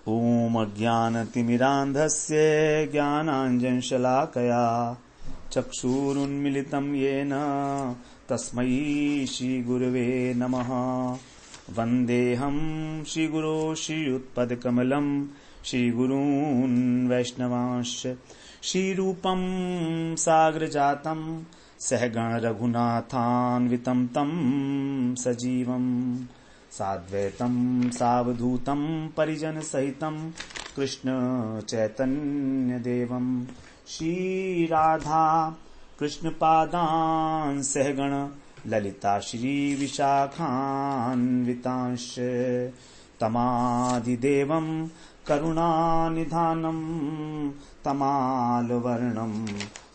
ॐ अज्ञानतिमिरान्धस्य ज्ञानाञ्जनशलाकया चक्षुरुन्मिलितं येन तस्मै श्रीगुरवे नमः। वन्देऽहं श्रीगुरो श्रीयुत्पदकमलं श्रीगुरून् वैष्णवांश्च श्रीरूपं सागरजातं सहगण रघुनाथान्वितं तं सजीवम् साद्वैतं सावधूतं परिजन सहितं कृष्ण चैतन्य देवं श्री राधा कृष्ण पादान् सहगण ललिता श्री विशाखान्वितांश्च तमादिदेवं करुणानिधानं तमालवर्णं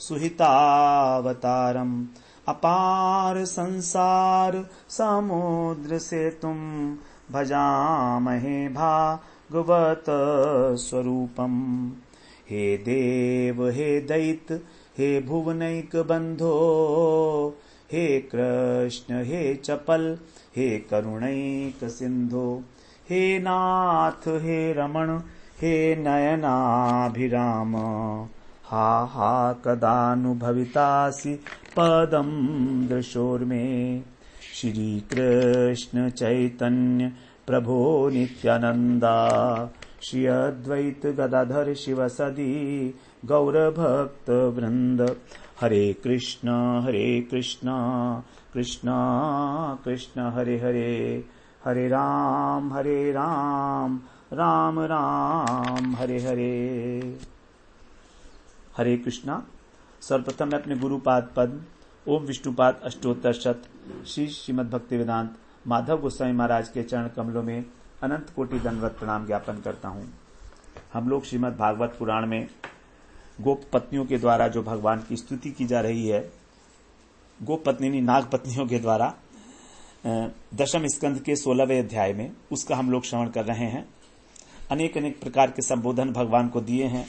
सुहितावतारम् अपार संसार समुद्र सेतुं भजामहे भागवत स्वरूपम्। हे देव हे दैत हे भुवनैक बंधो हे कृष्ण हे चपल हे करुणैक सिंधो हे नाथ हे रमण हे नयनाभिराम हा हा कदानुभवितासि पदं दृशोर्मे। श्री कृष्ण चैतन्य प्रभो नित्यानंदा श्री अद्वैत गदाधर शिवसदि गौरभक्त वृंद। हरे कृष्ण कृष्ण कृष्ण हरे हरे हरे राम राम राम हरे हरे। हरे कृष्णा। सर्वप्रथम मैं अपने गुरुपाद पद ओम विष्णुपाद अष्टोत्तर शत श्री श्रीमद् भक्ति वेदांत माधव गोस्वामी महाराज के चरण कमलों में अनंत कोटि दंडवत प्रणाम ज्ञापन करता हूँ। हम लोग श्रीमद् भागवत पुराण में गोप पत्नियों के द्वारा जो भगवान की स्तुति की जा रही है, गोप पत्नी नाग पत्नियों के द्वारा दशम स्कंद के 16वें अध्याय में, उसका हम लोग श्रवण कर रहे हैं। अनेक अनेक प्रकार के संबोधन भगवान को दिए हैं।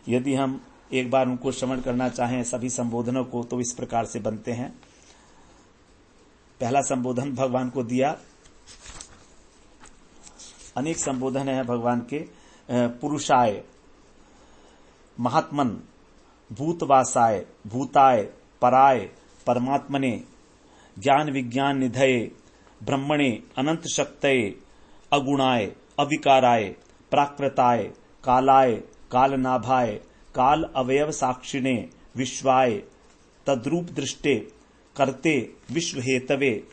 यदि हम एक बार उनको श्रवण करना चाहें सभी संबोधनों को, तो इस प्रकार से बनते हैं। पहला संबोधन भगवान को दिया, अनेक संबोधन है भगवान के। पुरुषाय, महात्मन, भूतवासाय, भूताय, पराय, परमात्मने, ज्ञान विज्ञान निधये, ब्रह्मणे, अनंत शक्तये, अगुणाय, अविकाराय, प्राकृताय, कालाय, कालनाभाय, काल अवयव साक्षिणे, विश्वाय, तद्रूप दृष्टे, करते, विश्व हेतवे,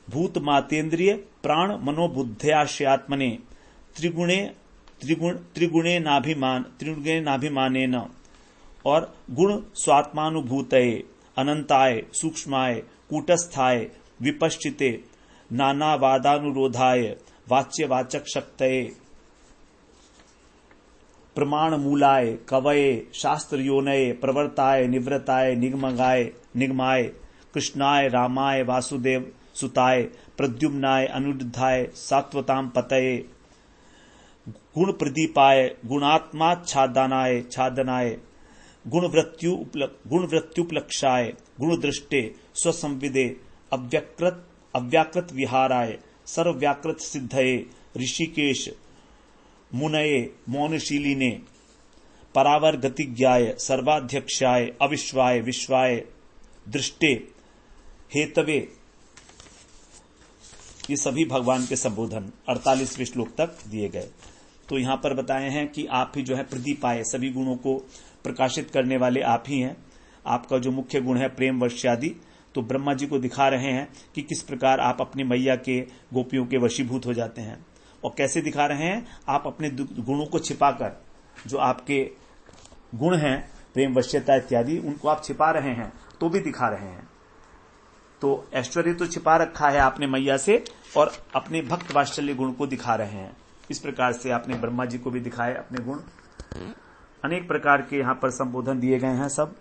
भूत मातेन्द्रिय प्राण मनोबुद्धयाश्यात्मने, त्रिगुणे नाभिमानेन, और गुण स्वात्मानुभूतये, अनंताय, सूक्ष्माय, कूटस्थाय, विपश्चिते, नानावादानुरोधाय, वाच्यवाचक शक्तये, प्रमाण मूलाय, कवये, शास्त्र योनये, प्रवर्ताय, निवृताय, निगमाय, कृष्णाय, रामाय, वासुदेव सुताय, प्रद्युम्नाय, अनिरुद्धाय, सात्वताम पतये, गुण प्रदीपाय, गुणात्माच्छादनाय, गुणवृत्त्युपलक्षाय, गुणदृष्टे, स्वसंविदे, अव्याकृत विहाराय, सर्वव्याकृत सिद्धये, ऋषिकेश मुनये, मौनशीलिने, परावर गतिज्ञाय, सर्वाध्यक्षाय, अविश्वाय, विश्वाय, दृष्टे, हेतवे। ये सभी भगवान के संबोधन 48वें श्लोक तक दिए गए। तो यहां पर बताए हैं कि आप ही जो है प्रदीपाय, सभी गुणों को प्रकाशित करने वाले आप ही हैं। आपका जो मुख्य गुण है प्रेम वर्ष्यादि, तो ब्रह्मा जी को दिखा रहे हैं कि किस प्रकार आप अपनी मैया के गोपियों के वशीभूत हो जाते हैं। और कैसे दिखा रहे हैं? आप अपने गुणों को छिपाकर, जो आपके गुण हैं प्रेम वश्यता इत्यादि, उनको आप छिपा रहे हैं तो भी दिखा रहे हैं। तो ऐश्वर्य तो छिपा रखा है आपने मैया से, और अपने भक्त वात्सल्य गुण को दिखा रहे हैं। इस प्रकार से आपने ब्रह्मा जी को भी दिखाए अपने गुण। अनेक प्रकार के यहां पर संबोधन दिए गए हैं सब।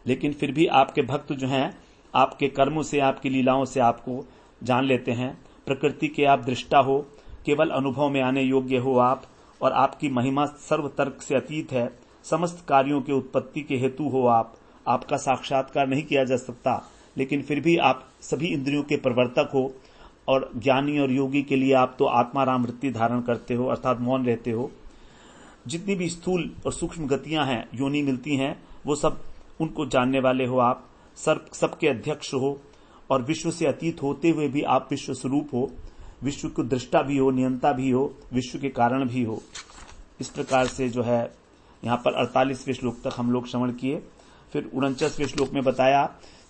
लेकिन फिर भी आपके भक्त जो हैं, आपके कर्मों से, आपकी लीलाओं से आपको जान लेते हैं। प्रकृति के आप दृष्टा हो, केवल अनुभव में आने योग्य हो आप, और आपकी महिमा सर्व तर्क से अतीत है। समस्त कार्यों के उत्पत्ति के हेतु हो आप। आपका साक्षात्कार नहीं किया जा सकता, लेकिन फिर भी आप सभी इंद्रियों के प्रवर्तक हो और ज्ञानी और योगी के लिए आप तो आत्माराम वृत्ति धारण करते हो, अर्थात मौन रहते हो। जितनी भी स्थूल और सूक्ष्म गतियां हैं, योनि मिलती हैं, वो सब उनको जानने वाले हो आप, सबके अध्यक्ष हो और विश्व से अतीत होते हुए भी आप विश्व स्वरूप हो, विश्व को दृष्टा भी हो, नियंता भी हो, विश्व के कारण भी हो। इस प्रकार से जो है यहाँ पर 48वें श्लोक तक हम लोग श्रवण किए। फिर 49वें श्लोक में बताया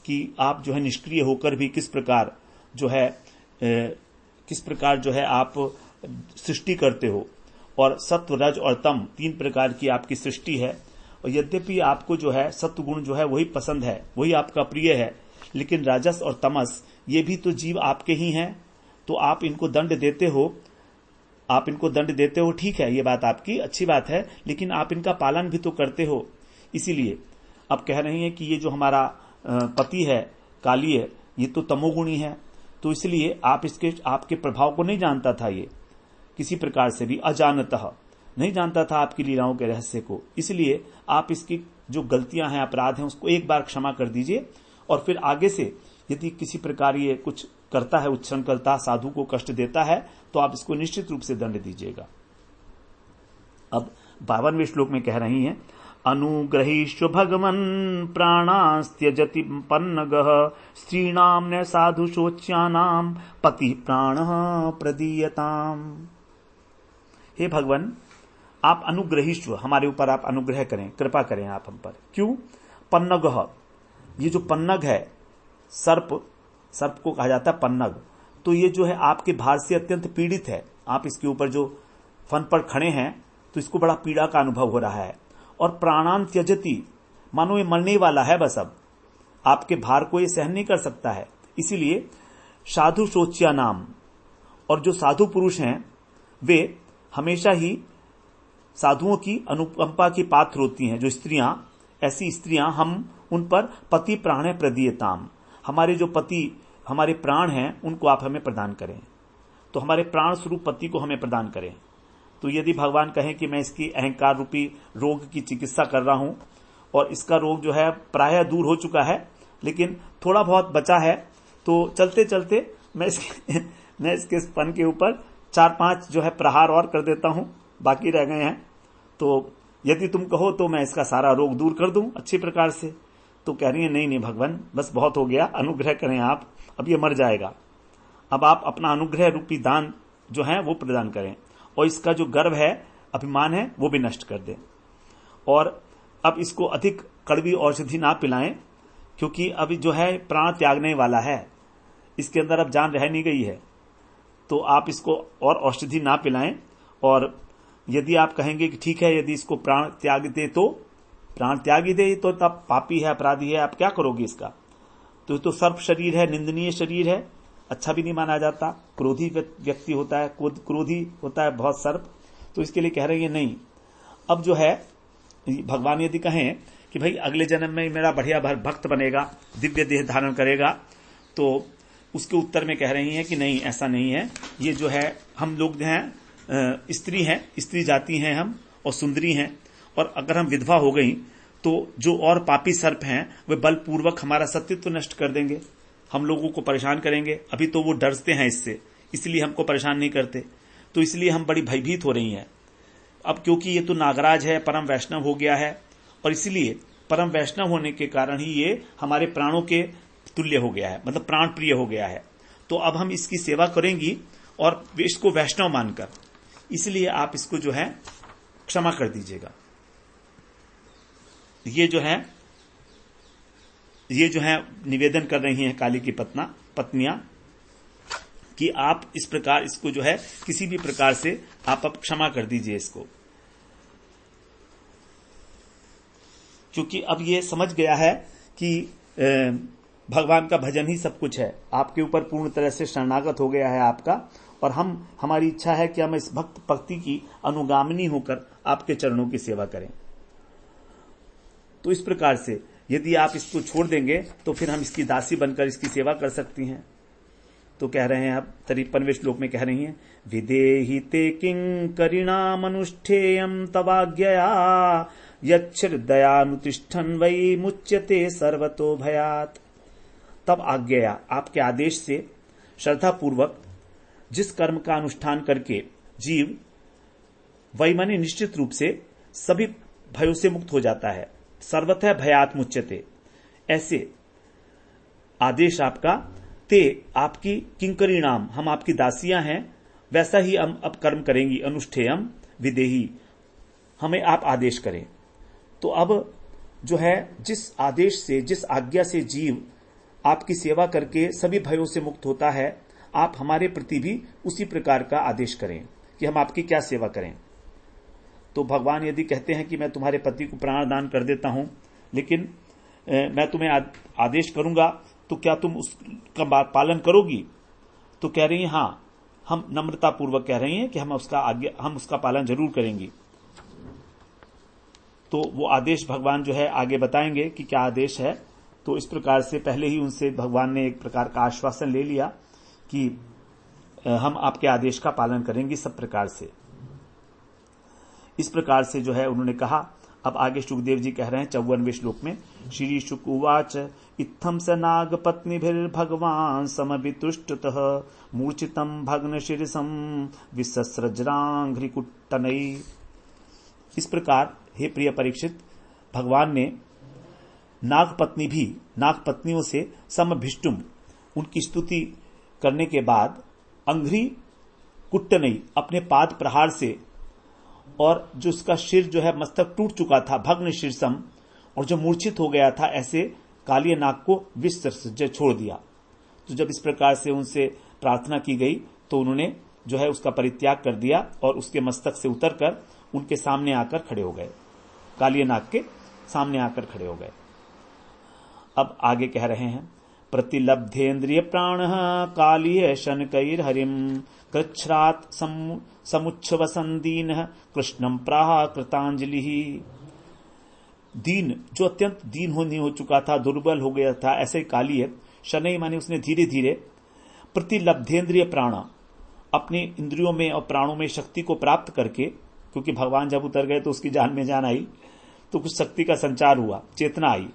कि आप जो है निष्क्रिय होकर भी किस प्रकार जो है आप सृष्टि करते हो, और सत्व, रज और तम 3 प्रकार की आपकी सृष्टि है। और यद्यपि आपको जो है सत्व गुण जो है वही पसंद है, वही आपका प्रिय है, लेकिन राजस और तमस ये भी तो जीव आपके ही हैं, तो आप इनको दंड देते हो, ठीक है, ये बात आपकी अच्छी बात है, लेकिन आप इनका पालन भी तो करते हो। इसीलिए अब कह रहे हैं कि ये जो हमारा पति है कालीय, ये तो तमोगुणी है, तो इसलिए आपके प्रभाव को नहीं जानता था, ये किसी प्रकार से भी अजानतः नहीं जानता था आपकी लीलाओं के रहस्य को। इसलिए आप इसकी जो गलतियां हैं, अपराध हैं, उसको एक बार क्षमा कर दीजिए, और फिर आगे से यदि किसी प्रकार ये कुछ करता है, उच्छृंखलता करता, साधु को कष्ट देता है, तो आप इसको निश्चित रूप से दंड दीजिएगा। अब 52वें श्लोक में कह रही हैं, अनुग्रहीष्व भगवन् प्राणास्त्यजति पन्नगः स्त्रीणाम न साधु शोच्यानाम पति प्राण प्रदीयताम। हे भगवान, आप अनुग्रहीष्व, हमारे ऊपर आप अनुग्रह करें, कृपा करें आप हम पर। क्यों? पन्नगः, ये जो पन्नग है, सर्प को कहा जाता है पन्नग, तो ये जो है आपके भार से अत्यंत पीड़ित है। आप इसके ऊपर जो फन पर खड़े हैं तो इसको बड़ा पीड़ा का अनुभव हो रहा है। और प्राणान त्यजति, मानो ये मरने वाला है, बस अब आपके भार को ये सहन नहीं कर सकता है। इसीलिए साधु शोच्या नाम, और जो साधु पुरुष हैं वे हमेशा ही साधुओं की अनुकंपा की पात्र होती हैं। जो स्त्रियां, ऐसी स्त्रियां हम उन पर पति प्राण प्रदीयताम, हमारे जो पति, हमारे प्राण हैं, उनको आप हमें प्रदान करें। तो हमारे प्राण स्वरूप पति को हमें प्रदान करें। तो यदि भगवान कहें कि मैं इसकी अहंकार रूपी रोग की चिकित्सा कर रहा हूं, और इसका रोग जो है प्रायः दूर हो चुका है, लेकिन थोड़ा बहुत बचा है, तो चलते चलते मैं इसके स्तन के ऊपर 4-5 जो है प्रहार और कर देता हूं, बाकी रह गए हैं, तो यदि तुम कहो तो मैं इसका सारा रोग दूर कर दूं अच्छी प्रकार से। तो कह रही है, नहीं भगवान, बस बहुत हो गया, अनुग्रह करें आप, अब ये मर जाएगा, अब आप अपना अनुग्रह रूपी दान जो है वो प्रदान करें, और इसका जो गर्व है, अभिमान है, वो भी नष्ट कर दें। और अब इसको अधिक कड़वी औषधि ना पिलाएं, क्योंकि अभी जो है प्राण त्यागने वाला है, इसके अंदर अब जान रह नहीं गई है, तो आप इसको और औषधि ना पिलाएं। और यदि आप कहेंगे कि ठीक है, यदि इसको प्राण त्याग दे तो प्राण त्याग ही दे, तो तब पापी है, अपराधी है, आप क्या करोगे इसका? तो सर्प शरीर है, निंदनीय शरीर है, अच्छा भी नहीं माना जाता, क्रोधी व्यक्ति होता है, क्रोधी होता है बहुत सर्प। तो इसके लिए कह रहे हैं नहीं, अब जो है भगवान यदि कहें कि भाई अगले जन्म में मेरा बढ़िया भक्त बनेगा, दिव्य देह धारण करेगा, तो उसके उत्तर में कह रही हैं कि नहीं, ऐसा नहीं है। ये जो है हम लोग हैं स्त्री हैं, स्त्री जाति हैं हम, और सुंदरी हैं, और अगर हम विधवा हो गई तो जो और पापी सर्प हैं वे बलपूर्वक हमारा सत्यत्व नष्ट कर देंगे, हम लोगों को परेशान करेंगे। अभी तो वो डरते हैं इससे, इसलिए हमको परेशान नहीं करते, तो इसलिए हम बड़ी भयभीत हो रही हैं। अब क्योंकि ये तो नागराज है, परम वैष्णव हो गया है, और इसलिए परम वैष्णव होने के कारण ही ये हमारे प्राणों के तुल्य हो गया है, मतलब प्राण प्रिय हो गया है। तो अब हम इसकी सेवा करेंगी, और इसको वैष्णव मानकर, इसलिए आप इसको जो है क्षमा कर दीजिएगा। ये जो है निवेदन कर रही हैं काली की पत्नियां कि आप इस प्रकार इसको जो है किसी भी प्रकार से आप अब क्षमा कर दीजिए इसको, क्योंकि अब ये समझ गया है कि भगवान का भजन ही सब कुछ है, आपके ऊपर पूर्ण तरह से शरणागत हो गया है आपका, और हमारी इच्छा है कि हम इस भक्त भक्ति की अनुगामिनी होकर आपके चरणों की सेवा करें। तो इस प्रकार से यदि आप इसको छोड़ देंगे तो फिर हम इसकी दासी बनकर इसकी सेवा कर सकती हैं। तो कह रहे हैं, अब 53वें श्लोक में कह रही हैं, विदेहि ते किंकरिणामनुष्ठेयं तवाज्ञया यच्छ्रद्धयानुतिष्ठन् वै मुच्यते सर्वतो भयात् तब आज्ञया, आपके आदेश से श्रद्धापूर्वक जिस कर्म का अनुष्ठान करके जीव वही माने निश्चित रूप से सभी भयों से मुक्त हो जाता है, सर्वतः भयात् मुच्यते, ऐसे आदेश आपका, ते आपकी किंकरी नाम, हम आपकी दासियां हैं, वैसा ही हम अब कर्म करेंगी, अनुष्ठेयम विदेही, हमें आप आदेश करें। तो अब जो है जिस आदेश से, जिस आज्ञा से जीव आपकी सेवा करके सभी भयों से मुक्त होता है, आप हमारे प्रति भी उसी प्रकार का आदेश करें कि हम आपकी क्या सेवा करें। तो भगवान यदि कहते हैं कि मैं तुम्हारे पति को प्राणदान कर देता हूं, लेकिन मैं तुम्हें आदेश करूंगा तो क्या तुम उसका पालन करोगी? तो कह रही हैं हां, हम नम्रता पूर्वक कह रही हैं कि हम उसका पालन जरूर करेंगी। तो वो आदेश भगवान जो है आगे बताएंगे कि क्या आदेश है। तो इस प्रकार से पहले ही उनसे भगवान ने एक प्रकार का आश्वासन ले लिया कि हम आपके आदेश का पालन करेंगे सब प्रकार से। इस प्रकार से जो है उन्होंने कहा। अब आगे शुकदेव जी कह रहे हैं 54वें श्लोक में, श्री शुक उवाच इत्थम स नाग पत्नीभिर्भगवान समवितुष्टतः मूर्छितम भग्न शिरसम विसस्रज्रांघ्रिकुट्टनई। इस प्रकार हे प्रिय परीक्षित, भगवान ने नागपत्नियों से समभिष्टुम, उनकी स्तुति करने के बाद अंघ्रि कुट्टनई, अपने पाद प्रहार से, और जो उसका सिर जो है मस्तक टूट चुका था, भग्न शीर्षम, और जो मूर्छित हो गया था, ऐसे कालिय नाग को विसर्ज छोड़ दिया। तो जब इस प्रकार से उनसे प्रार्थना की गई तो उन्होंने जो है उसका परित्याग कर दिया और उसके मस्तक से उतरकर उनके सामने आकर खड़े हो गए, कालिय नाग के सामने आकर खड़े हो गए। अब आगे कह रहे हैं, प्रतिलब्धेन्द्रिय प्राण कालिय शनकैर हरिम कृच्छ्रात समुच्छ्वसन दीन कृष्णम प्राह कृतांजलि। दीन, जो अत्यंत दीन हो चुका था, दुर्बल हो गया था, ऐसे कालिय, शनै माने उसने धीरे धीरे, प्रतिलब्धेन्द्रिय प्राण, अपने इंद्रियों में और प्राणों में शक्ति को प्राप्त करके, क्योंकि भगवान जब उतर गए तो उसकी जान में जान आई, तो कुछ शक्ति का संचार हुआ, चेतना आई।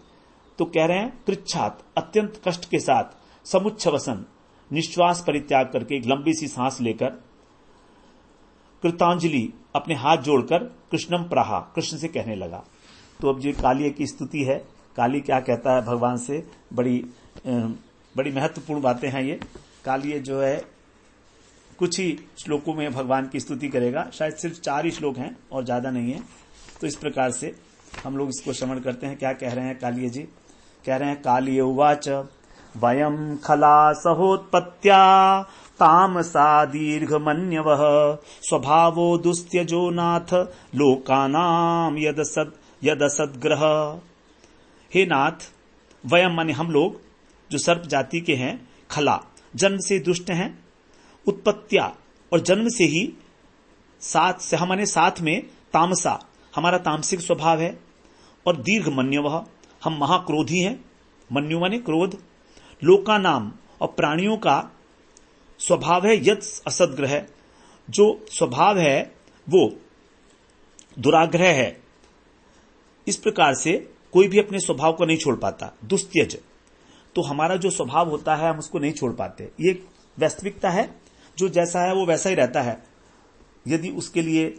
तो कह रहे हैं कृच्छ्रात, अत्यंत कष्ट के साथ, समुच्छ्वसन, निश्वास परित्याग करके, एक लंबी सी सांस लेकर, कृतांजलि, अपने हाथ जोड़कर, कृष्णम प्राहा, कृष्ण से कहने लगा। तो अब जो कालिय की स्तुति है, काली क्या कहता है भगवान से, बड़ी महत्वपूर्ण बातें हैं ये। कालिय जो है कुछ ही श्लोकों में भगवान की स्तुति करेगा, शायद सिर्फ 4 ही श्लोक हैं और ज्यादा नहीं है। तो इस प्रकार से हम लोग इसको श्रवण करते हैं। क्या कह रहे हैं कालिय जी? कह रहे हैं, कालिय उवाच वयम खला सहोत्पत्त्या तामसा दीर्घमन्यवः स्वभावो दुस्त्यजो नाथ लोकानाम यदसद्ग्रह। हे नाथ, वयम माने हम लोग, जो सर्प जाति के हैं, खला, जन्म से दुष्ट हैं, उत्पत्त्या, और जन्म से ही साथ में तामसा, हमारा तामसिक स्वभाव है, और दीर्घ मन्यवः, हम महाक्रोधी हैं, मन्यु माने क्रोध, लोका नाम, और प्राणियों का स्वभाव है यद असद्ग्रह, जो स्वभाव है वो दुराग्रह है। इस प्रकार से कोई भी अपने स्वभाव को नहीं छोड़ पाता, दुस्त्यज, तो हमारा जो स्वभाव होता है हम उसको नहीं छोड़ पाते। ये वास्तविकता है, जो जैसा है वो वैसा ही रहता है। यदि उसके लिए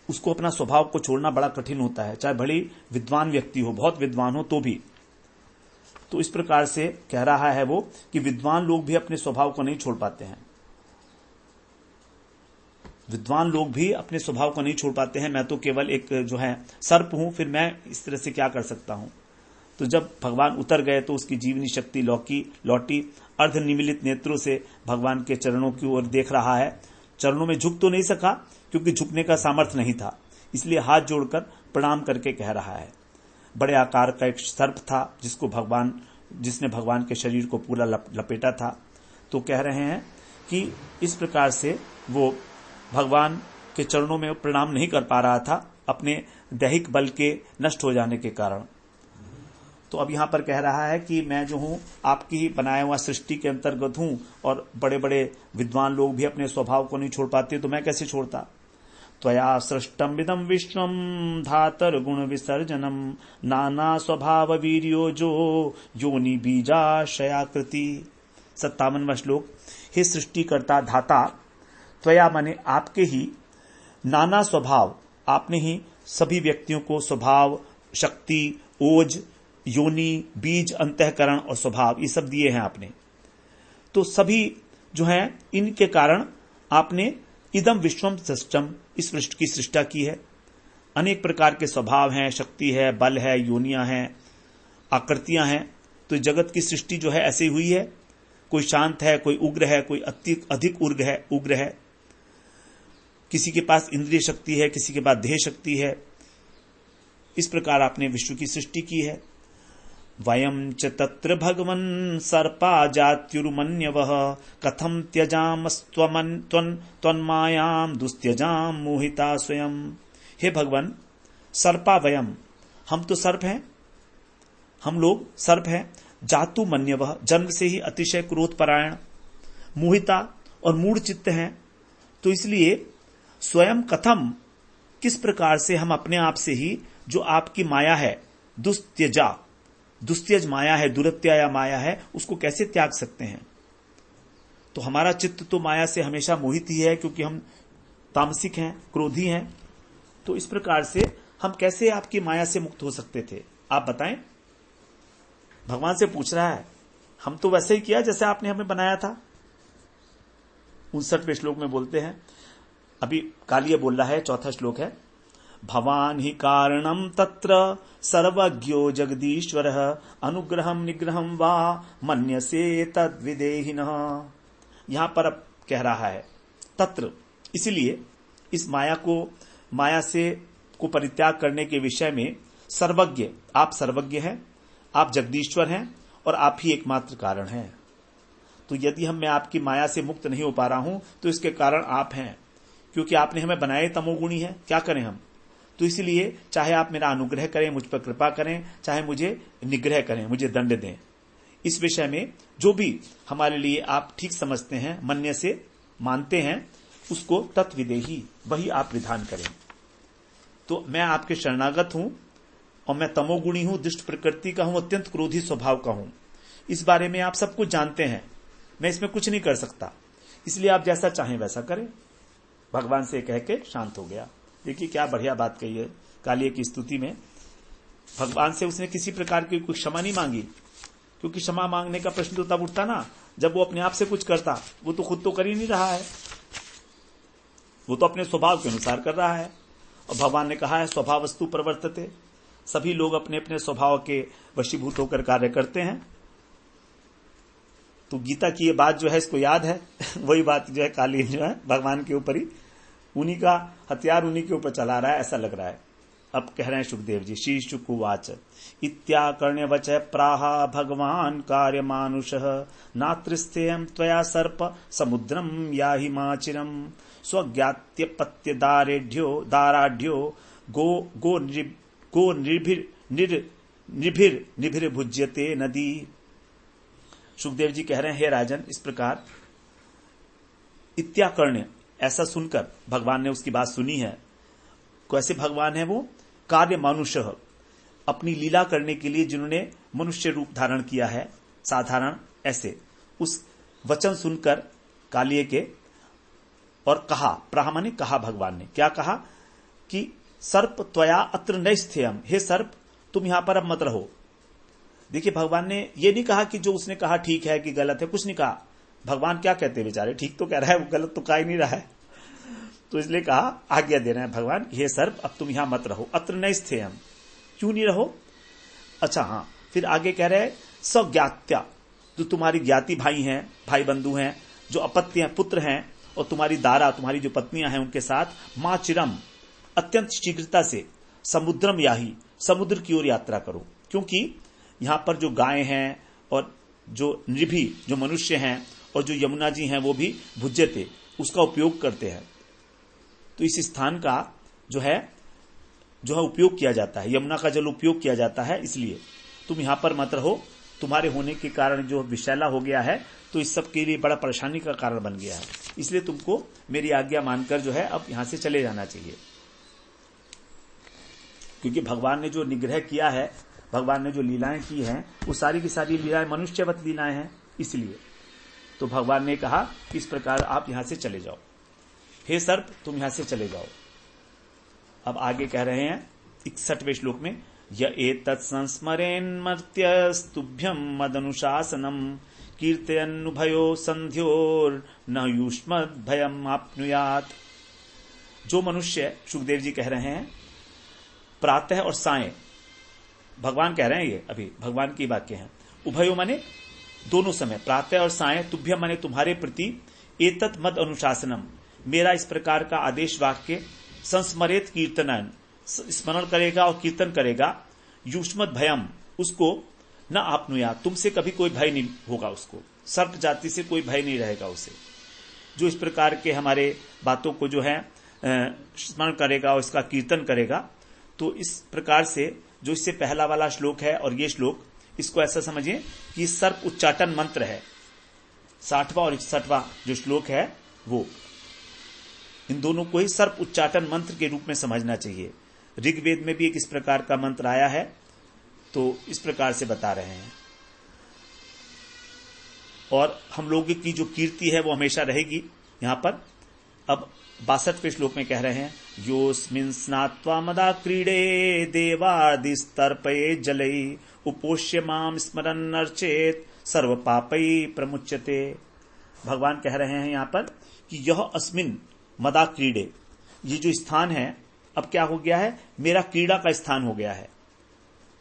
उसको अपना स्वभाव को छोड़ना बड़ा कठिन होता है, चाहे भले विद्वान व्यक्ति हो, बहुत विद्वान हो तो भी। तो इस प्रकार से कह रहा है वो कि विद्वान लोग भी अपने स्वभाव को नहीं छोड़ पाते हैं, विद्वान लोग भी अपने स्वभाव को नहीं छोड़ पाते हैं। मैं तो केवल एक जो है सर्प हूं, फिर मैं इस तरह से क्या कर सकता हूं। तो जब भगवान उतर गए तो उसकी जीवनी शक्ति लौटी, अर्धनिमीलित नेत्रों से भगवान के चरणों की ओर देख रहा है। चरणों में झुक तो नहीं सका क्योंकि झुकने का सामर्थ्य नहीं था, इसलिए हाथ जोड़कर प्रणाम करके कह रहा है। बड़े आकार का एक सर्प था जिसने भगवान के शरीर को पूरा लपेटा था। तो कह रहे हैं कि इस प्रकार से वो भगवान के चरणों में प्रणाम नहीं कर पा रहा था अपने दैहिक बल के नष्ट हो जाने के कारण। तो अब यहां पर कह रहा है कि मैं जो हूं आपकी ही बनाया हुआ सृष्टि के अंतर्गत हूं, और बड़े बड़े विद्वान लोग भी अपने स्वभाव को नहीं छोड़ पाते, तो मैं कैसे छोड़ता। त्वया सृष्टम विदम विश्वम धातर गुण विसर्जनम नाना स्वभाव वीर्यो जो योनि बीजाशयाकृति। 57वां श्लोक। हे सृष्टिकर्ता धाता, त्वया माने आपके ही नाना स्वभाव, आपने ही सभी व्यक्तियों को स्वभाव, शक्ति, ओज, योनि, बीज, अंतःकरण और स्वभाव ये सब दिए हैं आपने। तो सभी जो है इनके कारण आपने इदम विश्वम सृष्टम, इस विश्व की सृष्टि की है। अनेक प्रकार के स्वभाव हैं, शक्ति है, बल है, योनियां हैं, आकृतियां हैं। तो जगत की सृष्टि जो है ऐसे हुई है। कोई शांत है, कोई उग्र है, कोई अधिक उग्र है। किसी के पास इंद्रिय शक्ति है, किसी के पास देह शक्ति है। इस प्रकार आपने विश्व की सृष्टि की है। वयं च तत्र भगवन् सर्पा जात्युर्मन्यवः कथं त्यजामस्त्वन्मायां दुस्त्यजाम मोहिता स्वयं। हे भगवान, सर्पा वयम, हम तो सर्प हैं, हम लोग सर्प हैं। जातु मन्यवः, जन्म से ही अतिशय क्रोधपरायण, मोहिता और मूढ़ चित्त हैं। तो इसलिए स्वयं कथम, किस प्रकार से हम अपने आप से ही जो आपकी माया है, दुस्त्यज माया है, दुरत्या माया है, उसको कैसे त्याग सकते हैं। तो हमारा चित्त तो माया से हमेशा मोहित ही है, क्योंकि हम तामसिक हैं, क्रोधी हैं। तो इस प्रकार से हम कैसे आपकी माया से मुक्त हो सकते थे, आप बताएं। भगवान से पूछ रहा है। हम तो वैसे ही किया जैसे आपने हमें बनाया था। 59वें श्लोक में बोलते हैं, अभी कालिया बोल रहा है, चौथा श्लोक है। भवान ही कारणम तत्र सर्वज्ञो जगदीश्वरः अनुग्रहम निग्रहम वा मन्यसे तद्विदेहिनः। यहां पर अब कह रहा है तत्र, इसलिए इस माया को परित्याग करने के विषय में सर्वज्ञ, आप सर्वज्ञ हैं, आप जगदीश्वर हैं और आप ही एकमात्र कारण हैं। तो यदि मैं आपकी माया से मुक्त नहीं हो पा रहा हूं तो इसके कारण आप हैं, क्योंकि आपने हमें बनाए तमोगुणी है। क्या करें हम। तो इसलिए चाहे आप मेरा अनुग्रह करें, मुझ पर कृपा करें, चाहे मुझे निग्रह करें, मुझे दंड दें, इस विषय में जो भी हमारे लिए आप ठीक समझते हैं, मन्य से मानते हैं, उसको तत्विदेही, वही आप विधान करें। तो मैं आपके शरणागत हूं और मैं तमोगुणी हूं, दुष्ट प्रकृति का हूं, अत्यंत क्रोधी स्वभाव का हूं। इस बारे में आप सब कुछ जानते हैं, मैं इसमें कुछ नहीं कर सकता, इसलिए आप जैसा चाहें वैसा करें। भगवान से कह के शांत हो गया। देखिए क्या बढ़िया बात कही है कालिया की स्तुति में। भगवान से उसने किसी प्रकार की कोई क्षमा नहीं मांगी, क्योंकि क्षमा मांगने का प्रश्न तो तब उठता ना जब वो अपने आप से कुछ करता। वो तो खुद तो कर ही नहीं रहा है, वो तो अपने स्वभाव के अनुसार कर रहा है। और भगवान ने कहा है स्वभाव वस्तु प्रवर्तते, सभी लोग अपने अपने स्वभाव के वशीभूत होकर कार्य करते हैं। तो गीता की ये बात जो है इसको याद है वही बात जो है काली जो है भगवान के ऊपर ही, उन्हीं का हथियार उन्हीं के ऊपर चला रहा है, ऐसा लग रहा है। अब कह रहे हैं सुखदेव जी, श्री शुकुवाच इत्याकर्ण्य वच प्राह भगवान कार्य मानुषः नात्रिस्थेयं त्वया सर्प समुद्रम याहि माचिरम स्वज्ञात्यपत्य दाराढ्यो गो निर्भिर भुज्यते नदी। सुखदेव जी कह रहे हैं, हे राजन, इस प्रकार इत्याकर्ण्य, ऐसा सुनकर भगवान ने उसकी बात सुनी है। कैसे भगवान है वो, कार्य मानुषः, अपनी लीला करने के लिए जिन्होंने मनुष्य रूप धारण किया है, साधारण ऐसे। उस वचन सुनकर कालिये के और कहा, प्राह माने कहा, भगवान ने क्या कहा कि सर्प त्वया अत्र नैस्थेयम, हे सर्प तुम यहां पर अब मत रहो। देखिए भगवान ने ये नहीं कहा कि जो उसने कहा ठीक है कि गलत है, कुछ नहीं कहा। भगवान क्या कहते हैं बेचारे, ठीक तो कह रहा है, वो गलत तो कह ही नहीं रहा है। तो इसलिए कहा, आज्ञा दे रहे हैं भगवान, हे सर्प अब तुम यहां मत रहो, अत्र नैस्थेयम, क्यों नहीं रहो। अच्छा हाँ, फिर आगे कह रहे हैं सज्ञात्या, जो तुम्हारी ज्ञाति भाई हैं, भाई बंधु हैं, जो अपत्य हैं, पुत्र हैं, और तुम्हारी दारा, तुम्हारी जो पत्नियां हैं, उनके साथ मां चिरम, अत्यंत शीघ्रता से समुद्रम याही, समुद्र की ओर यात्रा करो। क्योंकि यहां पर जो गाय हैं और जो नृभी, जो मनुष्य हैं, और जो यमुना जी हैं, वो भी भुज्यते, उसका उपयोग करते हैं। तो इस स्थान का जो है उपयोग किया जाता है, यमुना का जल उपयोग किया जाता है, इसलिए तुम यहां पर मत रहो। तुम्हारे होने के कारण जो विषैला हो गया है, तो इस सब के लिए बड़ा परेशानी का कारण बन गया है। इसलिए तुमको मेरी आज्ञा मानकर जो है अब यहां से चले जाना चाहिए, क्योंकि भगवान ने जो निग्रह किया है, भगवान ने जो लीलाएं की हैं, वो सारी की सारी लीलाएं मनुष्यवत लीलाएं हैं। इसलिए तो भगवान ने कहा कि इस प्रकार आप यहां से चले जाओ, हे सर्प तुम यहां से चले जाओ। अब आगे कह रहे हैं 61वें श्लोक में, य एतत् संस्मरेन् मर्त्यस्तुभ्यं मदनुशासनम कीर्तयन्नुभयो संध्योर न युष्मद् भयम् आप्नुयात्। जो मनुष्य, सुखदेव जी कह रहे हैं, प्रातः और सायं, भगवान कह रहे हैं, ये अभी भगवान की वाक्य हैं, उभयो माने दोनों समय, प्रातः और सायं, तुभ्य माने तुम्हारे प्रति, एतत् मद अनुशासनम मेरा इस प्रकार का आदेश वाक्य, संस्मरेत कीर्तनन स्मरण करेगा और कीर्तन करेगा, युष्मद् भयम उसको न आपनुया तुमसे कभी कोई भय नहीं होगा, उसको सर्प जाति से कोई भय नहीं रहेगा उसे। जो इस प्रकार के हमारे बातों को जो है स्मरण करेगा और इसका कीर्तन करेगा, तो इस प्रकार से जो इससे पहला वाला श्लोक है और ये श्लोक, इसको ऐसा समझिए कि सर्प उच्चाटन मंत्र है। 60वां और 61वां जो श्लोक है वो, इन दोनों को ही सर्प उच्चाटन मंत्र के रूप में समझना चाहिए। ऋग्वेद में भी एक इस प्रकार का मंत्र आया है, तो इस प्रकार से बता रहे हैं। और हम लोगों की जो कीर्ति है वो हमेशा रहेगी यहां पर। अब 62वें श्लोक में कह रहे हैं, योस्मिन् स्नात्वा मदा क्रीडे देवादिस्तर्पये जलै उपोष्य माम स्मरन् अर्चेत सर्व पापै प्रमुच्यते। भगवान कह रहे हैं यहां पर कि यह अस्मिन् मदा क्रीडे, ये जो स्थान है अब क्या हो गया है, मेरा क्रीड़ा का स्थान हो गया है।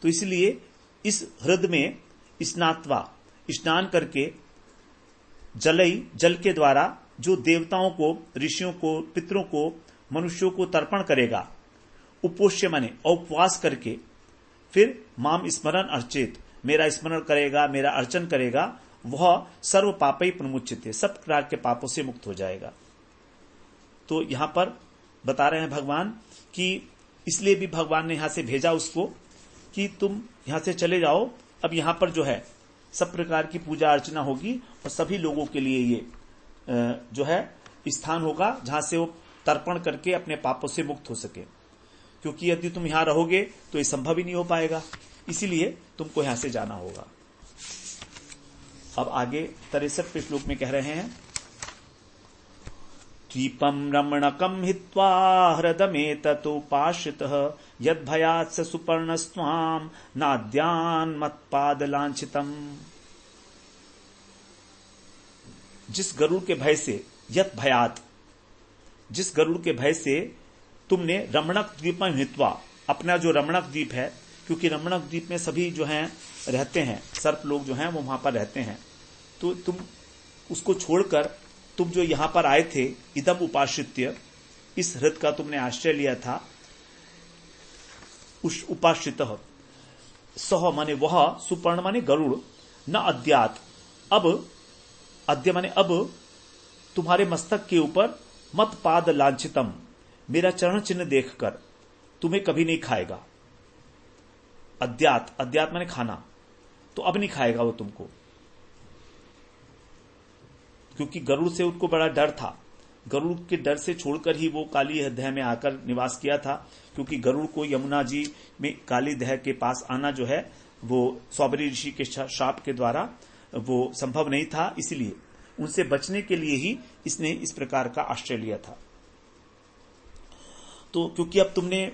तो इसलिए इस हृदय में स्नात्वा स्नान करके, जलई जल के द्वारा जो देवताओं को, ऋषियों को, पितरों को, मनुष्यों को तर्पण करेगा, उपोष्य माने उपवास करके, फिर माम स्मरण अर्चित मेरा स्मरण करेगा, मेरा अर्चन करेगा, वह सर्व पापै प्रमुच्यते सब प्रकार के पापों से मुक्त हो जाएगा। तो यहां पर बता रहे हैं भगवान कि इसलिए भी भगवान ने यहां से भेजा उसको कि तुम यहां से चले जाओ। अब यहां पर जो है सब प्रकार की पूजा अर्चना होगी और सभी लोगों के लिए ये जो है स्थान होगा जहां से वो तर्पण करके अपने पापों से मुक्त हो सके, क्योंकि यदि तुम यहां रहोगे तो ये संभव ही नहीं हो पाएगा, इसीलिए तुमको यहां से जाना होगा। अब आगे 63वें श्लोक में कह रहे हैं, द्वीपम रमणकम हित्वा हृदमेततोपाश्रितः यद्भयात् स सुपर्णस्त्वाम नाद्यान् मत्पादलांछितम्। जिस गरुड़ के भय से, यत भयात, जिस गरुड़ के भय से तुमने रमणक द्वीप में हित्वा, अपना जो रमणक द्वीप है, क्योंकि रमणक द्वीप में सभी जो हैं रहते हैं, सर्प लोग जो हैं वो वहां पर रहते हैं, तो तुम उसको छोड़कर तुम जो यहां पर आए थे, इदम उपाश्रित्य, इस हृद का तुमने आश्रय लिया था, उस उपाश्रित सह माने वह, सुपर्ण माने गरुड़, न अद्यात अब, अद्य माने अब, तुम्हारे मस्तक के ऊपर मत पाद लांछितम मेरा चरण चिन्ह देखकर तुम्हें कभी नहीं खाएगा। अद्यात, अद्यात माने खाना, तो अब नहीं खाएगा वो तुमको, क्योंकि गरुड़ से उनको बड़ा डर था। गरुड़ के डर से छोड़कर ही वो काली दह में आकर निवास किया था, क्योंकि गरुड़ को यमुना जी में काली दह के पास आना जो है वो सौबरी ऋषि के शाप के द्वारा वो संभव नहीं था, इसलिए उनसे बचने के लिए ही इसने इस प्रकार का आश्रय लिया था। तो क्योंकि अब तुमने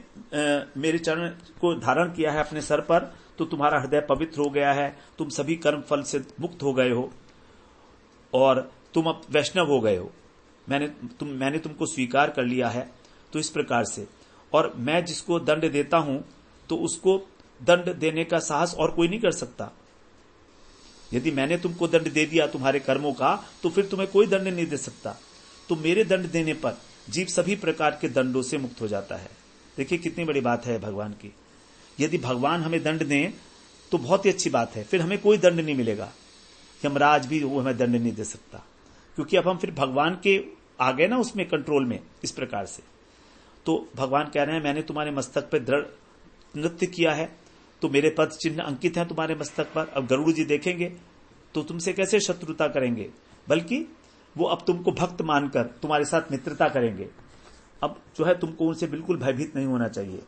मेरे चरण को धारण किया है अपने सर पर, तो तुम्हारा हृदय पवित्र हो गया है, तुम सभी कर्म फल से मुक्त हो गए हो और तुम अब वैष्णव हो गए हो, मैंने तुमको स्वीकार कर लिया है। तो इस प्रकार से, और मैं जिसको दंड देता हूं तो उसको दंड देने का साहस और कोई नहीं कर सकता। यदि मैंने तुमको दंड दे दिया तुम्हारे कर्मों का, तो फिर तुम्हें कोई दंड नहीं दे सकता। तो मेरे दंड देने पर जीव सभी प्रकार के दंडों से मुक्त हो जाता है। देखिए कितनी बड़ी बात है भगवान की। यदि भगवान हमें दंड दें तो बहुत ही अच्छी बात है, फिर हमें कोई दंड नहीं मिलेगा, यमराज भी वो हमें दंड नहीं दे सकता, क्योंकि अब हम फिर भगवान के आ गए ना उसमें कंट्रोल में। इस प्रकार से तो भगवान कह रहे हैं मैंने तुम्हारे मस्तक पर दृढ़ नृत्य किया है, तो मेरे पद चिन्ह अंकित हैं तुम्हारे मस्तक पर। अब गरुड़ जी देखेंगे तो तुमसे कैसे शत्रुता करेंगे, बल्कि वो अब तुमको भक्त मानकर तुम्हारे साथ मित्रता करेंगे। अब जो है तुमको उनसे बिल्कुल भयभीत नहीं होना चाहिए,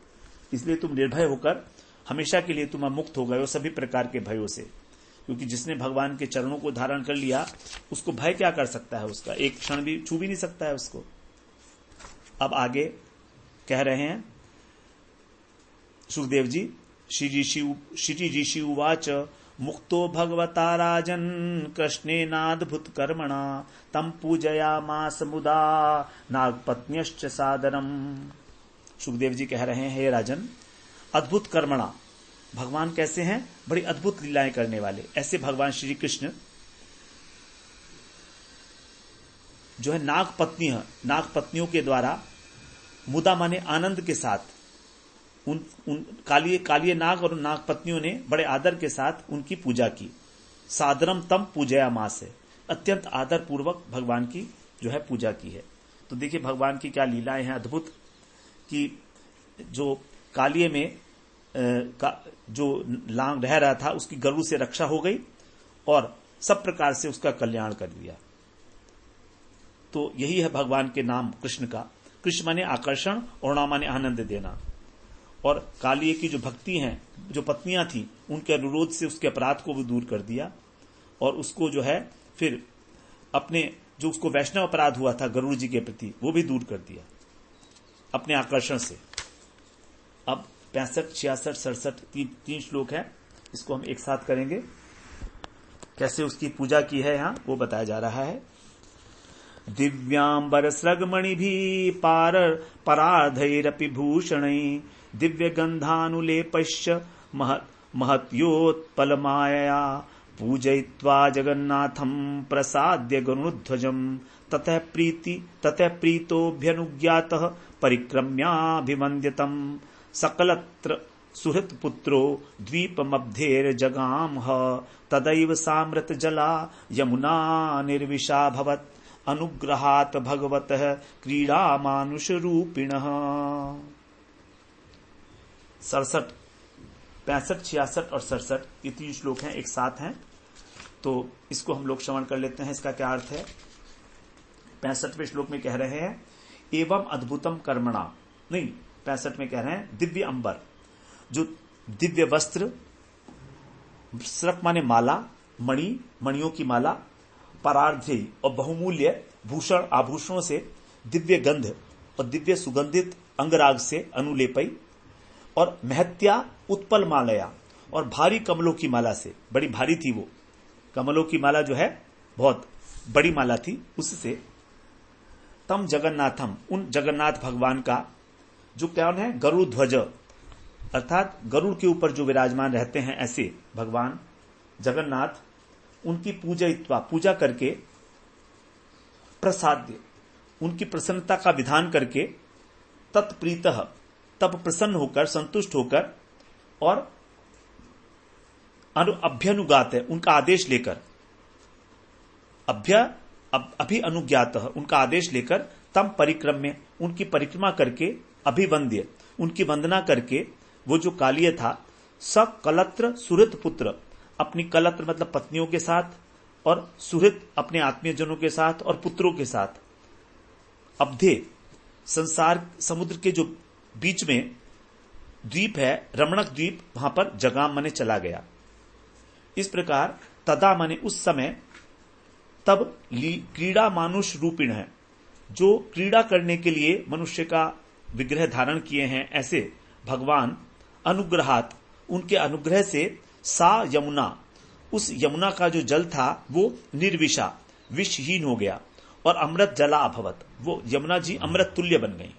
इसलिए तुम निर्भय होकर हमेशा के लिए तुम मुक्त हो गए हो सभी प्रकार के भयों से, क्योंकि जिसने भगवान के चरणों को धारण कर लिया उसको भय क्या कर सकता है, उसका एक क्षण भी छू भी नहीं सकता है उसको। अब आगे कह रहे हैं सुखदेव जी, श्री ऋषि उवाच मुक्तो भगवता राजन कृष्णेनाद्भुत कर्मणा तम पूजयामास मुदा नागपत्न्यश्च सादरम। सुखदेव जी कह रहे हैं, हे राजन, अद्भुत कर्मणा, भगवान कैसे हैं, बड़ी अद्भुत लीलाएं करने वाले। ऐसे भगवान श्री कृष्ण जो है नागपत्नियों के द्वारा मुदा माने आनंद के साथ उन कालिये नाग और नागपत्नियों ने बड़े आदर के साथ उनकी पूजा की। सादरम तम पूजया मास है, अत्यंत आदर पूर्वक भगवान की जो है पूजा की है। तो देखिए भगवान की क्या लीलाएं हैं अद्भुत, कि जो कालिये में जो लांग रह रहा था उसकी गरुड़ से रक्षा हो गई और सब प्रकार से उसका कल्याण कर दिया। तो यही है भगवान के नाम कृष्ण का। कृष्ण माने आकर्षण और नाम माने आनंद देना। और कालिये की जो भक्ति हैं, जो पत्नियां थी, उनके अनुरोध से उसके अपराध को भी दूर कर दिया और उसको जो है फिर अपने जो उसको वैष्णव अपराध हुआ था गरुड़ जी के प्रति वो भी दूर कर दिया अपने आकर्षण से। अब 65, 66, 67 तीन श्लोक है, इसको हम एक साथ करेंगे। कैसे उसकी पूजा की है यहां वो बताया जा रहा है। दिव्यांबर सृगमणि भी परार्धैरपि भूषणै दिव्य गंधानुलेपश्च महत्योत्पलमायया पूजयित्वा जगन्नाथं प्रसाद्य गरुध्वजं ततः प्रीतोऽभ्यनुज्ञातः परिक्रम्याभिवन्द्यतं सकलत्र सुहृत्पुत्रो द्वीपमब्धेर्जगामः तदैव सामृत जला यमुना निर्विषाभवत् अनुग्रहात् भगवतः क्रीडा मानुष रूपिणः। 67, 65, 66 और 67 ये 3 श्लोक हैं, एक साथ हैं, तो इसको हम लोग श्रवण कर लेते हैं। इसका क्या अर्थ है। 65वें श्लोक में कह रहे हैं एवं अद्भुतम कर्मणा, नहीं 65 में कह रहे हैं दिव्य अंबर, जो दिव्य वस्त्र, स्रक माने माला, मणियों की माला, परार्धेय और बहुमूल्य भूषण आभूषणों से, दिव्य गंध और दिव्य सुगंधित अंगराग से अनुलेपई, और महत्या उत्पल मालया और भारी कमलों की माला से, बड़ी भारी थी वो कमलों की माला जो है बहुत बड़ी माला थी उससे, तम जगन्नाथम उन जगन्नाथ भगवान का जो कौन है गरुड़ ध्वज अर्थात गरुड़ के ऊपर जो विराजमान रहते हैं ऐसे भगवान जगन्नाथ, उनकी पूजा करके प्रसाद्य उनकी प्रसन्नता का विधान करके तत्प्रीतः तब प्रसन्न होकर संतुष्ट होकर और अभ्यनुगात है उनका आदेश लेकर, अभि अनुज्ञात उनका आदेश लेकर, तम परिक्रम्य उनकी परिक्रमा करके, अभिवंद्य उनकी वंदना करके, वो जो कालिय था सकलत्र सुहृत पुत्र अपनी कलत्र मतलब पत्नियों के साथ और सुहृत अपने आत्मीयजनों के साथ और पुत्रों के साथ, अब्धे संसार समुद्र के जो बीच में द्वीप है रमणक द्वीप, वहां पर जगाम माने चला गया। इस प्रकार तदा माने उस समय, तब क्रीड़ा मानुष रूपिण है जो क्रीड़ा करने के लिए मनुष्य का विग्रह धारण किए हैं ऐसे भगवान, अनुग्रहात उनके अनुग्रह से, सा यमुना उस यमुना का जो जल था वो निर्विषा विषहीन हो गया और अमृत जला अभवत, वो यमुना जी अमृत तुल्य बन गई।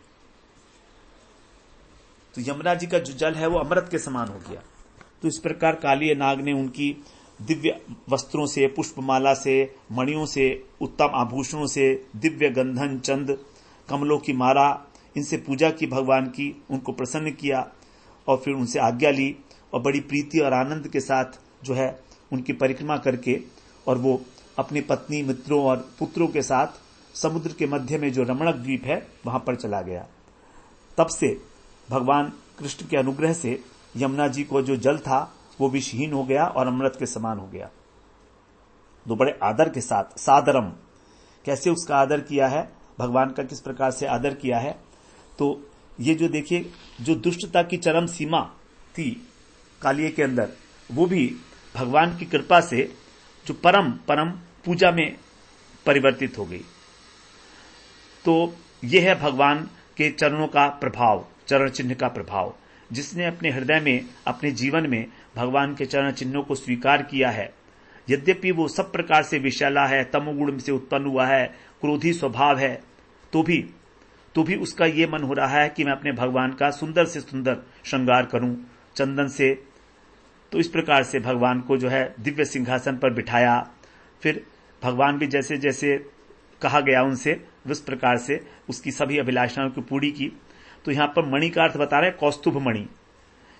तो यमुना जी का जो जल है वो अमृत के समान हो गया। तो इस प्रकार कालिय नाग ने उनकी दिव्य वस्त्रों से, पुष्पमाला से, मणियों से, उत्तम आभूषणों से, दिव्य गंधन चंद कमलों की माला, इनसे पूजा की भगवान की, उनको प्रसन्न किया और फिर उनसे आज्ञा ली और बड़ी प्रीति और आनंद के साथ जो है उनकी परिक्रमा करके और वो अपनी पत्नी, मित्रों और पुत्रों के साथ समुद्र के मध्य में जो रमणक द्वीप है वहां पर चला गया। तब से भगवान कृष्ण के अनुग्रह से यमुना जी को जो जल था वो विषहीन हो गया और अमृत के समान हो गया। तो बड़े आदर के साथ, सादरम, कैसे उसका आदर किया है, भगवान का किस प्रकार से आदर किया है। तो ये जो देखिए, जो दुष्टता की चरम सीमा थी कालिये के अंदर, वो भी भगवान की कृपा से जो परम पूजा में परिवर्तित हो गई। तो ये है भगवान के चरणों का प्रभाव, चरण चिन्ह का प्रभाव। जिसने अपने हृदय में, अपने जीवन में भगवान के चरण चिन्हों को स्वीकार किया है, यद्यपि वो सब प्रकार से विषैला है, तमोगुण से उत्पन्न हुआ है, क्रोधी स्वभाव है, तो भी उसका ये मन हो रहा है कि मैं अपने भगवान का सुंदर से सुंदर श्रृंगार करूं चंदन से। तो इस प्रकार से भगवान को जो है दिव्य सिंहासन पर बिठाया। फिर भगवान भी जैसे जैसे कहा गया उनसे, उस प्रकार से उसकी सभी अभिलाषाओं की पूरी की। तो यहां पर मणि का अर्थ बता रहे हैं कौस्तुभ मणि,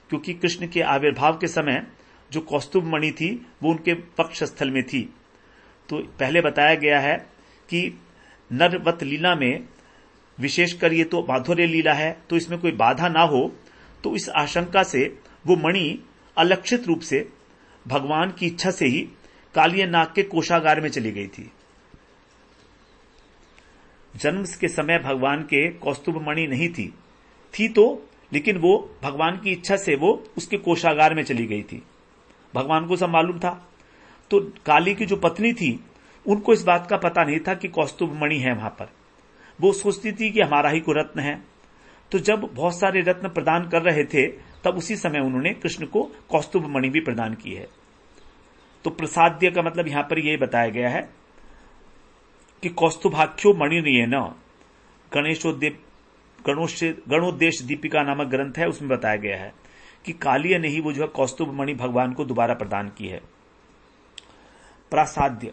क्योंकि कृष्ण के आविर्भाव के समय जो कौस्तुभ मणि थी वो उनके पक्षस्थल में थी। तो पहले बताया गया है कि नरवत लीला में, विशेषकर ये तो माधुर्य लीला है, तो इसमें कोई बाधा ना हो, तो इस आशंका से वो मणि अलक्षित रूप से भगवान की इच्छा से ही कालिय नाग के कोषागार में चली गई थी। जन्म के समय भगवान के कौस्तुभ मणि नहीं थी तो, लेकिन वो भगवान की इच्छा से वो उसके कोषागार में चली गई थी। भगवान को सब मालूम था। तो काली की जो पत्नी थी, उनको इस बात का पता नहीं था कि कौस्तुभ मणि है वहां पर। वो सोचती थी कि हमारा ही को रत्न है। तो जब बहुत सारे रत्न प्रदान कर रहे थे, तब उसी समय उन्होंने कृष्ण को कौस्तुभ मणि भी प्रदान की है। तो प्रसाद्य का मतलब यहां पर यह बताया गया है कि कौस्तुभाख्यो मणिर्येन, गणोद्देश दीपिका नामक ग्रंथ है, उसमें बताया गया है कि कालिय ने ही वो जो है कौस्तुभ मणि भगवान को दोबारा प्रदान की है। प्रासाद्य,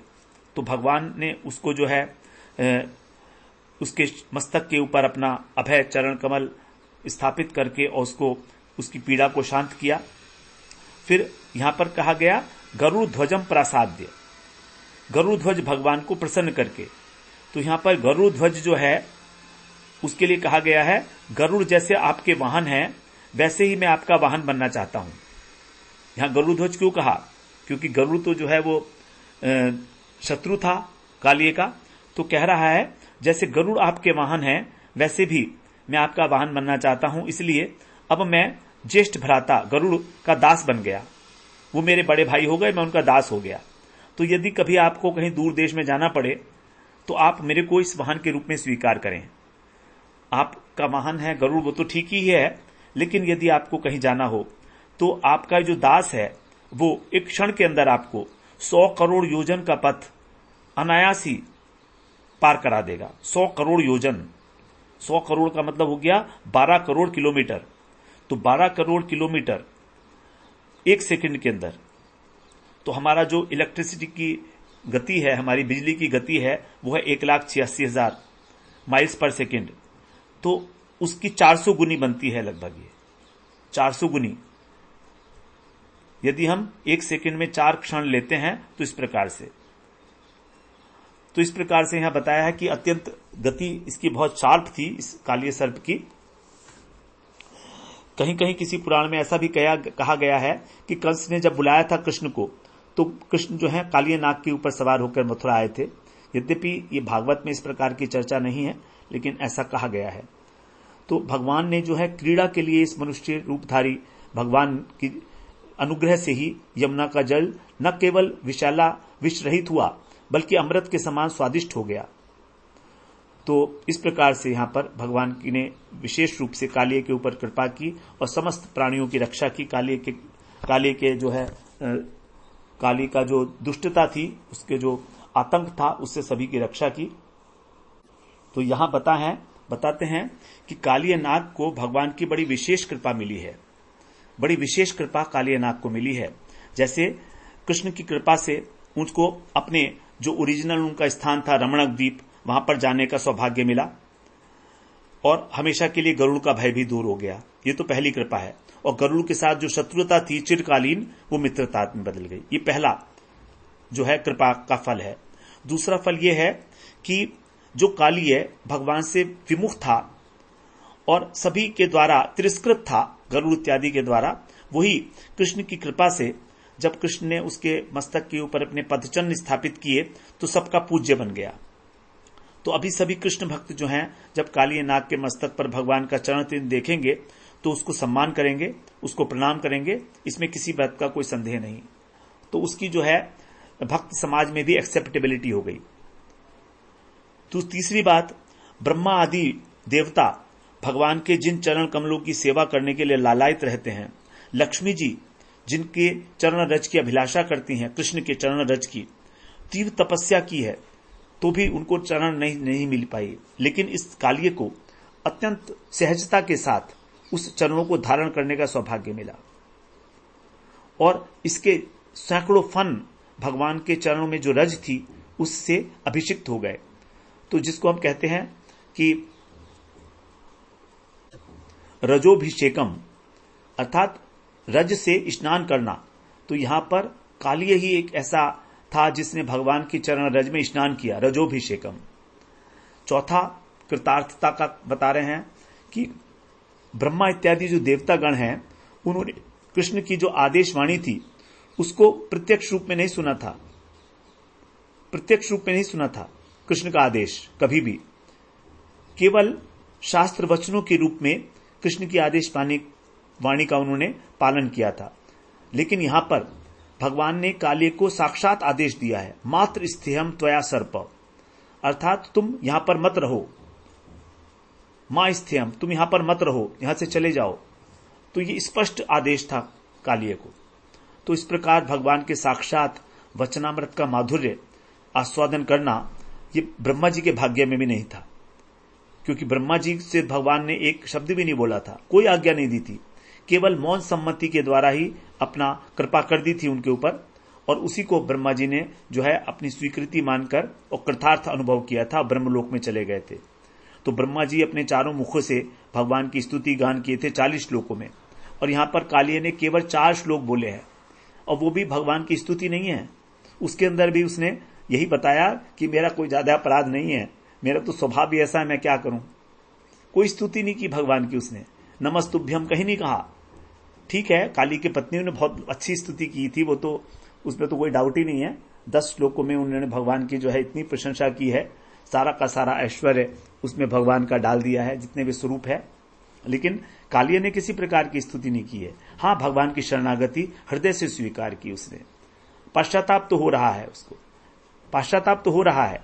तो भगवान ने उसको जो है उसके मस्तक के ऊपर अपना अभय चरण कमल स्थापित करके और उसकी पीड़ा को शांत किया। फिर यहां पर कहा गया गरुड़ ध्वजम प्रासाद्य, गरुड़ ध्वज भगवान को प्रसन्न करके। तो यहां पर गरुड़ ध्वज जो है उसके लिए कहा गया है, गरुड़ जैसे आपके वाहन हैं वैसे ही मैं आपका वाहन बनना चाहता हूं। यहां गरुड़ ध्वज क्यों कहा? क्योंकि गरुड़ तो जो है वो शत्रु था कालिये का। तो कह रहा है जैसे गरुड़ आपके वाहन हैं वैसे भी मैं आपका वाहन बनना चाहता हूं, इसलिए अब मैं ज्येष्ठ भ्राता गरुड़ का दास बन गया। वो मेरे बड़े भाई हो गए, मैं उनका दास हो गया। तो यदि कभी आपको कहीं दूर देश में जाना पड़े तो आप मेरे को इस वाहन के रूप में स्वीकार करें। आपका वाहन है गरुड़, वो तो ठीक ही है, लेकिन यदि आपको कहीं जाना हो तो आपका जो दास है वो एक क्षण के अंदर आपको 100 करोड़ योजन का पथ अनायास ही पार करा देगा। 100 करोड़ योजन, 100 करोड़ का मतलब हो गया 12 करोड़ किलोमीटर। तो 12 करोड़ किलोमीटर एक सेकंड के अंदर। तो हमारा जो इलेक्ट्रिसिटी की गति है, हमारी बिजली की गति है, वो है 1,86,000 माइल्स पर सेकंड। तो उसकी 400 गुनी बनती है लगभग, ये 400 गुनी। यदि हम एक सेकंड में 4 क्षण लेते हैं तो इस प्रकार से यहां बताया है कि अत्यंत गति इसकी बहुत शार्प थी, इस कालिय सर्प की। कहीं कहीं किसी पुराण में ऐसा भी कहा गया है कि कंस ने जब बुलाया था कृष्ण को, तो कृष्ण जो है कालिय नाग के ऊपर सवार होकर मथुरा आए थे। यद्यपि ये भागवत में इस प्रकार की चर्चा नहीं है, लेकिन ऐसा कहा गया है। तो भगवान ने जो है क्रीड़ा के लिए इस मनुष्य रूपधारी भगवान की अनुग्रह से ही यमुना का जल न केवल विषैला विष रहित हुआ, बल्कि अमृत के समान स्वादिष्ट हो गया। तो इस प्रकार से यहां पर भगवान की ने विशेष रूप से कालिय के ऊपर कृपा की और समस्त प्राणियों की रक्षा की। कालिय के जो है काली का जो दुष्टता थी, उसके जो आतंक था, उससे सभी की रक्षा की। तो यहां बताते हैं कि कालिय नाग को भगवान की बड़ी विशेष कृपा मिली है, बड़ी विशेष कृपा कालिय नाग को मिली है। जैसे कृष्ण की कृपा से उनको अपने जो ओरिजिनल उनका स्थान था रमणक द्वीप, वहां पर जाने का सौभाग्य मिला और हमेशा के लिए गरुड़ का भय भी दूर हो गया। ये तो पहली कृपा है। और गरुड़ के साथ जो शत्रुता थी चिरकालीन, वो मित्रता में बदल गई। ये पहला जो है कृपा का फल है। दूसरा फल यह है कि जो कालिय भगवान से विमुख था और सभी के द्वारा तिरस्कृत था, गरुड़ इत्यादि के द्वारा, वही कृष्ण की कृपा से जब कृष्ण ने उसके मस्तक के ऊपर अपने पदचिन्ह स्थापित किए तो सबका पूज्य बन गया। तो अभी सभी कृष्ण भक्त जो हैं जब कालिय नाग के मस्तक पर भगवान का चरण चिन्ह देखेंगे तो उसको सम्मान करेंगे, उसको प्रणाम करेंगे, इसमें किसी बात का कोई संदेह नहीं। तो उसकी जो है भक्त समाज में भी एक्सेप्टेबिलिटी हो गई। तो तीसरी बात, ब्रह्मा आदि देवता भगवान के जिन चरण कमलों की सेवा करने के लिए लालायित रहते हैं, लक्ष्मी जी जिनके चरण रज की अभिलाषा करती हैं, कृष्ण के चरण रज की तीव्र तपस्या की है तो भी उनको चरण नहीं मिल पाई, लेकिन इस कालिय को अत्यंत सहजता के साथ उस चरणों को धारण करने का सौभाग्य मिला और इसके सैकड़ों फन भगवान के चरणों में जो रज थी उससे अभिषिक्त हो गए। तो जिसको हम कहते हैं कि रजोभिषेकम अर्थात रज से स्नान करना। तो यहां पर कालिय ही एक ऐसा था जिसने भगवान की चरण रज में स्नान किया, रजोभिषेकम। चौथा कृतार्थता का बता रहे हैं कि ब्रह्मा इत्यादि जो देवता गण हैं उन्होंने कृष्ण की जो आदेश वाणी थी उसको प्रत्यक्ष रूप में नहीं सुना था, कृष्ण का आदेश कभी भी, केवल शास्त्र वचनों के रूप में कृष्ण की आदेश वाणी का उन्होंने पालन किया था। लेकिन यहां पर भगवान ने कालिय को साक्षात आदेश दिया है, मात्र स्थेयम त्वया सर्प, अर्थात तुम यहां पर मत रहो, मां स्थेयम, तुम यहां पर मत रहो, यहां से चले जाओ। तो ये स्पष्ट आदेश था कालिय को। तो इस प्रकार भगवान के साक्षात वचनामृत का माधुर्य आस्वादन करना ये ब्रह्मा जी के भाग्य में भी नहीं था, क्योंकि ब्रह्मा जी से भगवान ने एक शब्द भी नहीं बोला था, कोई आज्ञा नहीं दी थी, केवल मौन सम्मति के द्वारा ही अपना कृपा कर दी थी उनके ऊपर और उसी को ब्रह्मा जी ने जो है अपनी स्वीकृति मानकर और कृतार्थ अनुभव किया था, ब्रह्मलोक में चले गए थे। तो ब्रह्मा जी अपने चारों मुखों से भगवान की स्तुति गान किए थे 40 श्लोकों में, और यहां पर कालिय ने केवल 4 श्लोक बोले हैं और वो भी भगवान की स्तुति नहीं है। उसके अंदर भी उसने यही बताया कि मेरा कोई ज्यादा अपराध नहीं है, मेरा तो स्वभाव भी ऐसा है, मैं क्या करूं। कोई स्तुति नहीं की भगवान की उसने, नमस्तुभ्यम कहीं नहीं कहा। ठीक है, काली की पत्नी ने बहुत अच्छी स्तुति की थी, वो तो उसमें तो कोई डाउट ही नहीं है। 10 श्लोकों में उन्होंने भगवान की जो है इतनी प्रशंसा की है, सारा का सारा ऐश्वर्य उसमें भगवान का डाल दिया है, जितने भी स्वरूप है। लेकिन कालिय ने किसी प्रकार की स्तुति नहीं की है। हां, भगवान की शरणागति हृदय से स्वीकार की उसने। पश्चाताप तो हो रहा है, उसको पश्चाताप तो हो रहा है,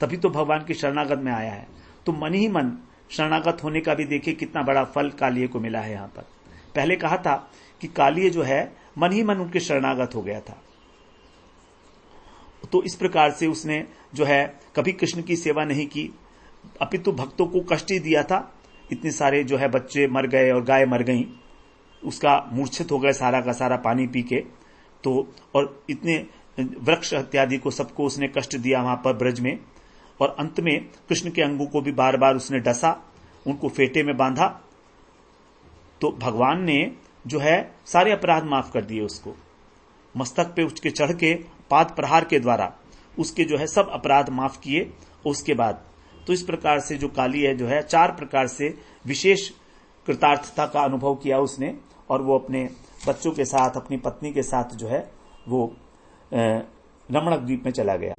तभी तो भगवान की शरणागत में आया है। तो मन ही मन शरणागत होने का भी देखिए कितना बड़ा फल कालिय को मिला है। यहां पर पहले कहा था कि कालिय जो है मन ही मन उनके शरणागत हो गया था। तो इस प्रकार से उसने जो है कभी कृष्ण की सेवा नहीं की, अपितु भक्तों को कष्ट ही दिया था। इतने सारे जो है बच्चे मर गए और गाय मर गई, उसका मूर्छित हो गए सारा का सारा पानी पी के। तो और इतने वृक्ष इत्यादि को सबको उसने कष्ट दिया वहां पर ब्रज में, और अंत में कृष्ण के अंगों को भी बार बार उसने डसा, उनको फेटे में बांधा। तो भगवान ने जो है सारे अपराध माफ कर दिए उसको, मस्तक पे उसके चढ़ के पाद प्रहार के द्वारा उसके जो है सब अपराध माफ किए। उसके बाद तो इस प्रकार से जो काली है जो है 4 प्रकार से विशेष कृतार्थता का अनुभव किया उसने, और वो अपने बच्चों के साथ अपनी पत्नी के साथ जो है वो रमणक द्वीप में चला गया।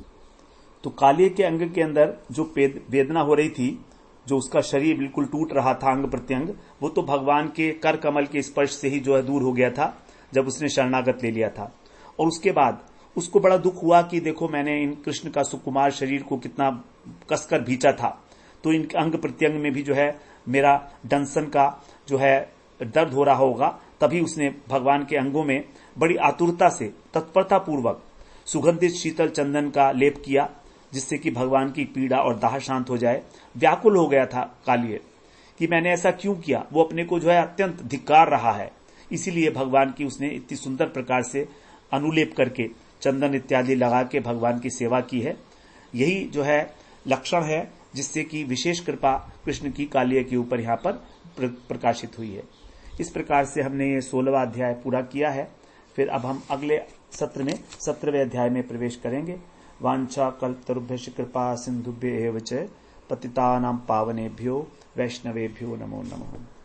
तो कालिय के अंग के अंदर जो वेदना हो रही थी, जो उसका शरीर बिल्कुल टूट रहा था अंग प्रत्यंग, वो तो भगवान के कर कमल के स्पर्श से ही जो है दूर हो गया था जब उसने शरणागत ले लिया था। और उसके बाद उसको बड़ा दुख हुआ कि देखो मैंने इन कृष्ण का सुकुमार शरीर को कितना कसकर भींचा था, तो इन अंग प्रत्यंग में भी जो है मेरा डंसन का जो है दर्द हो रहा होगा। तभी उसने भगवान के अंगों में बड़ी आतुरता से तत्परता पूर्वक सुगंधित शीतल चंदन का लेप किया, जिससे कि भगवान की पीड़ा और दाह शांत हो जाए। व्याकुल हो गया था कालिय कि मैंने ऐसा क्यों किया, वो अपने को जो है अत्यंत धिक्कार रहा है। इसीलिए भगवान की उसने इतनी सुंदर प्रकार से अनुलेप करके चंदन इत्यादि लगा के भगवान की सेवा की है। यही जो है लक्षण है जिससे कि विशेष कृपा कृष्ण की कालिय के ऊपर यहाँ पर प्रकाशित हुई है। इस प्रकार से हमने ये 16वां अध्याय पूरा किया है। फिर अब हम अगले सत्र में 17वें अध्याय में प्रवेश करेंगे। वांछा कल्पतरुभ्यश्च कृपा सिंधुभ्य एव च पतितानां पावनेभ्यो वैष्णवेभ्यो नमो नमः।